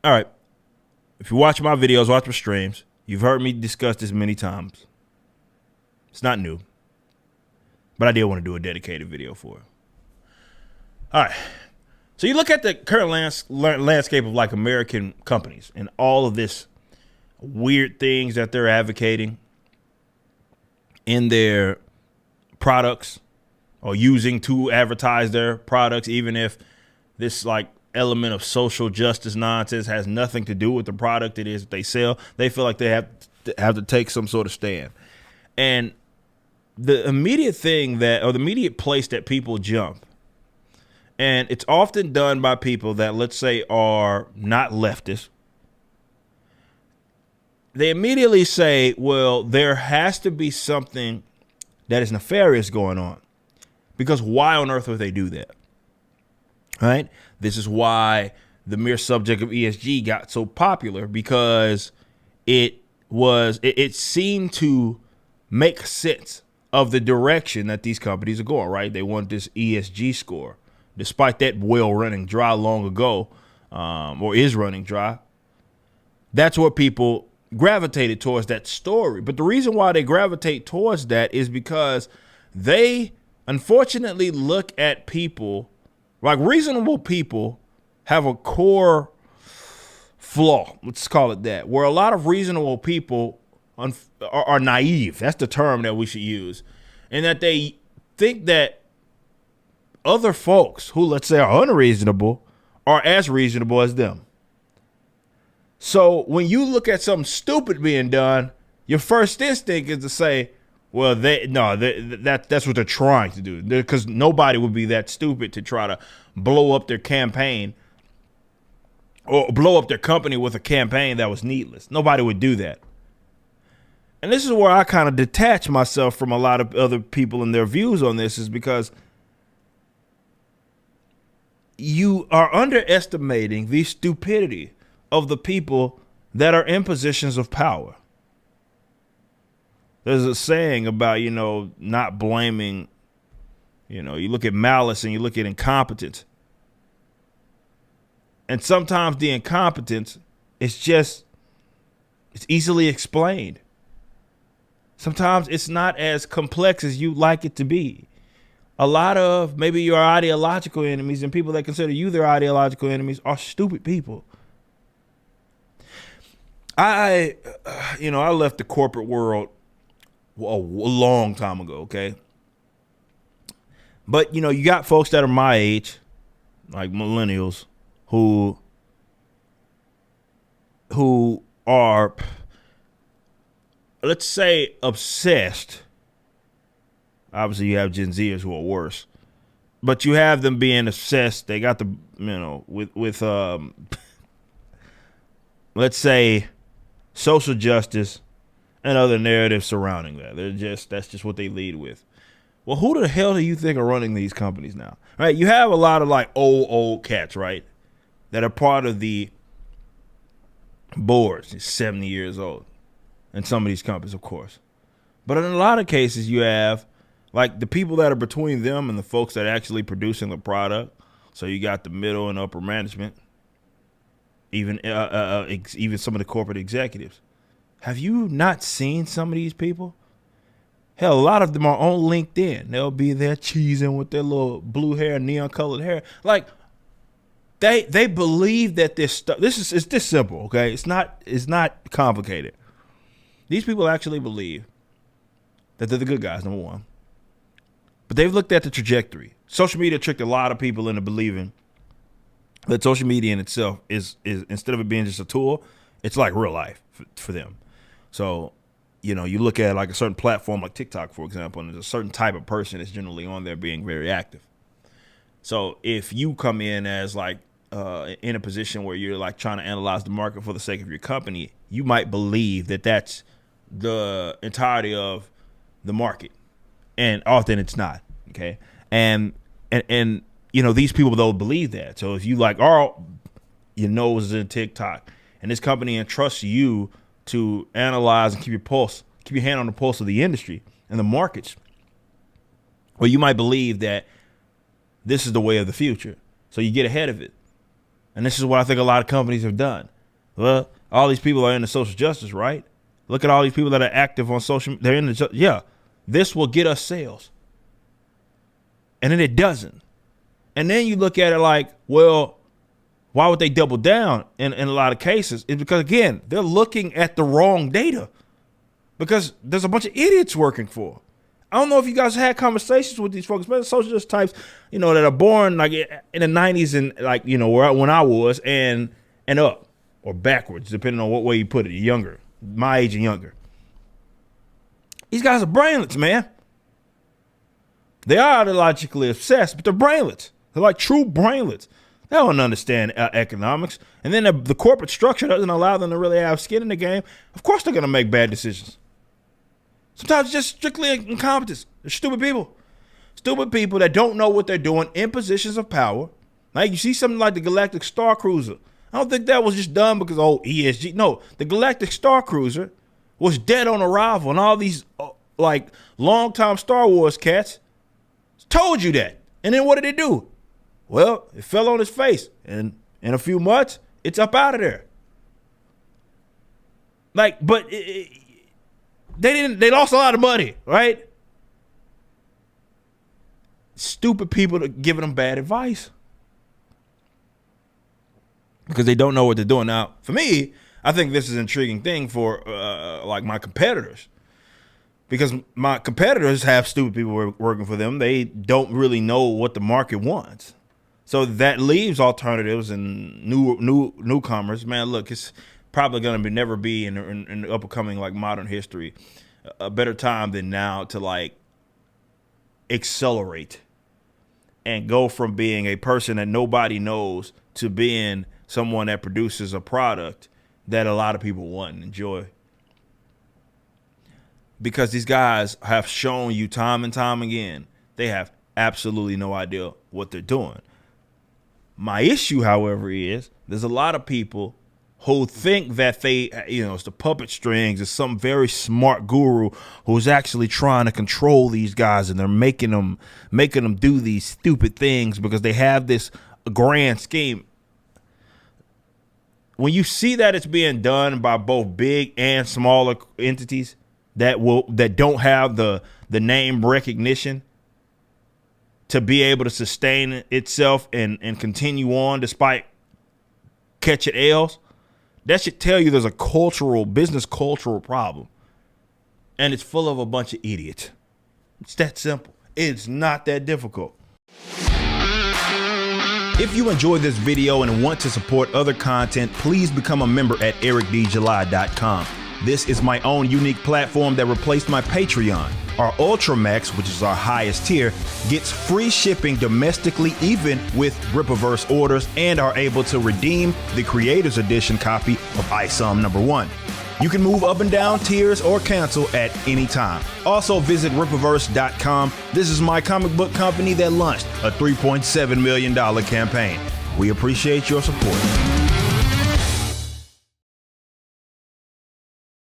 All right. If you watch my videos, watch my streams, you've heard me discuss this many times. It's not new, but I did want to do a dedicated video for it. All right. So you look at the current landscape of like American companies and all of this weird things that they're advocating in their products or using to advertise their products, even if this like element of social justice nonsense has nothing to do with the product it is that they sell. They feel like they have to take some sort of stand. And the immediate thing the immediate place that people jump, and it's often done by people that, let's say, are not leftist. They immediately say, well, there has to be something that is nefarious going on, because why on earth would they do that? Right? This is why the mere subject of ESG got so popular, because it seemed to make sense of the direction that these companies are going, right? They want this ESG score, despite that well running dry long ago, or is running dry. That's what people gravitated towards, that story. But the reason why they gravitate towards that is because they unfortunately look at people, like reasonable people have a core flaw, let's call it that, where a lot of reasonable people are naive. That's the term that we should use. And that they think that other folks who, let's say, are unreasonable are as reasonable as them. So when you look at something stupid being done, your first instinct is to say, well, that's what they're trying to do, because nobody would be that stupid to try to blow up their campaign or blow up their company with a campaign that was needless. Nobody would do that. And this is where I kind of detach myself from a lot of other people and their views on this, is because you are underestimating the stupidity of the people that are in positions of power. There's a saying about, not blaming, you look at malice and you look at incompetence. And sometimes the incompetence it's easily explained. Sometimes it's not as complex as you'd like it to be. A lot of maybe your ideological enemies and people that consider you their ideological enemies are stupid people. I left the corporate world a long time ago, okay? But, you got folks that are my age, like millennials, who are, let's say, obsessed. Obviously, you have Gen Zers who are worse. But you have them being obsessed. They got the, with let's say, social justice and other narratives surrounding that. That's just what they lead with. Well, who the hell do you think are running these companies now? Right? You have a lot of like old cats, right, that are part of the boards, 70 years old, and some of these companies, of course. But in a lot of cases, you have like the people that are between them and the folks that are actually producing the product. So you got the middle and upper management, even some of the corporate executives. Have you not seen some of these people? Hell, a lot of them are on LinkedIn. They'll be there cheesing with their little blue hair, neon colored hair. Like they believe that this stuff. It's this simple, okay? It's not complicated. These people actually believe that they're the good guys, number one. But they've looked at the trajectory. Social media tricked a lot of people into believing that social media in itself is instead of it being just a tool, it's like real life for them. So, you look at like a certain platform like TikTok, for example, and there's a certain type of person that's generally on there being very active. So if you come in as like in a position where you're like trying to analyze the market for the sake of your company, you might believe that that's the entirety of the market. And often it's not. Okay. And these people don't believe that. So if you like, your nose is in TikTok and this company entrusts you to analyze and keep your hand on the pulse of the industry and the markets, well, you might believe that this is the way of the future. So you get ahead of it. And this is what I think a lot of companies have done. Well, all these people are into social justice, right? Look at all these people that are active on social. They're in the, yeah, this will get us sales. And then it doesn't. And then you look at it like, well, why would they double down in a lot of cases? It's because, again, they're looking at the wrong data because there's a bunch of idiots working for. I don't know if you guys had conversations with these folks, especially socialist types, that are born like in the 90s and like, when I was and up or backwards, depending on what way you put it, younger, my age and younger. These guys are brainlets, man. They are ideologically obsessed, but they're brainlets. They're like true brainlets. They don't understand economics. And then the corporate structure doesn't allow them to really have skin in the game. Of course they're going to make bad decisions. Sometimes it's just strictly incompetence. They're stupid people. Stupid people that don't know what they're doing in positions of power. Like you see something like the Galactic Star Cruiser. I don't think that was just done because, ESG. No, the Galactic Star Cruiser was dead on arrival. And all these, long-time Star Wars cats told you that. And then what did it do? Well, it fell on his face. And in a few months, it's up out of there. But they lost a lot of money, right? Stupid people are giving them bad advice because they don't know what they're doing. Now, for me, I think this is an intriguing thing for my competitors because my competitors have stupid people working for them. They don't really know what the market wants. So that leaves alternatives and newcomers. Man, look, it's probably going to never be in the upcoming modern history a better time than now to accelerate and go from being a person that nobody knows to being someone that produces a product that a lot of people want and enjoy. Because these guys have shown you time and time again, they have absolutely no idea what they're doing. My issue, however, is there's a lot of people who think that they, it's the puppet strings, it's some very smart guru who's actually trying to control these guys, and they're making them do these stupid things because they have this grand scheme. When you see that it's being done by both big and smaller entities that don't have the name recognition to be able to sustain itself and continue on despite catching L's, that should tell you there's a business cultural problem. And it's full of a bunch of idiots. It's that simple. It's not that difficult. If you enjoyed this video and want to support other content, please become a member at ericdjuly.com. This is my own unique platform that replaced my Patreon. Our Ultramax, which is our highest tier, gets free shipping domestically even with Rippaverse orders and are able to redeem the Creators Edition copy of ISOM #1. You can move up and down tiers or cancel at any time. Also visit Rippaverse.com. This is my comic book company that launched a $3.7 million campaign. We appreciate your support.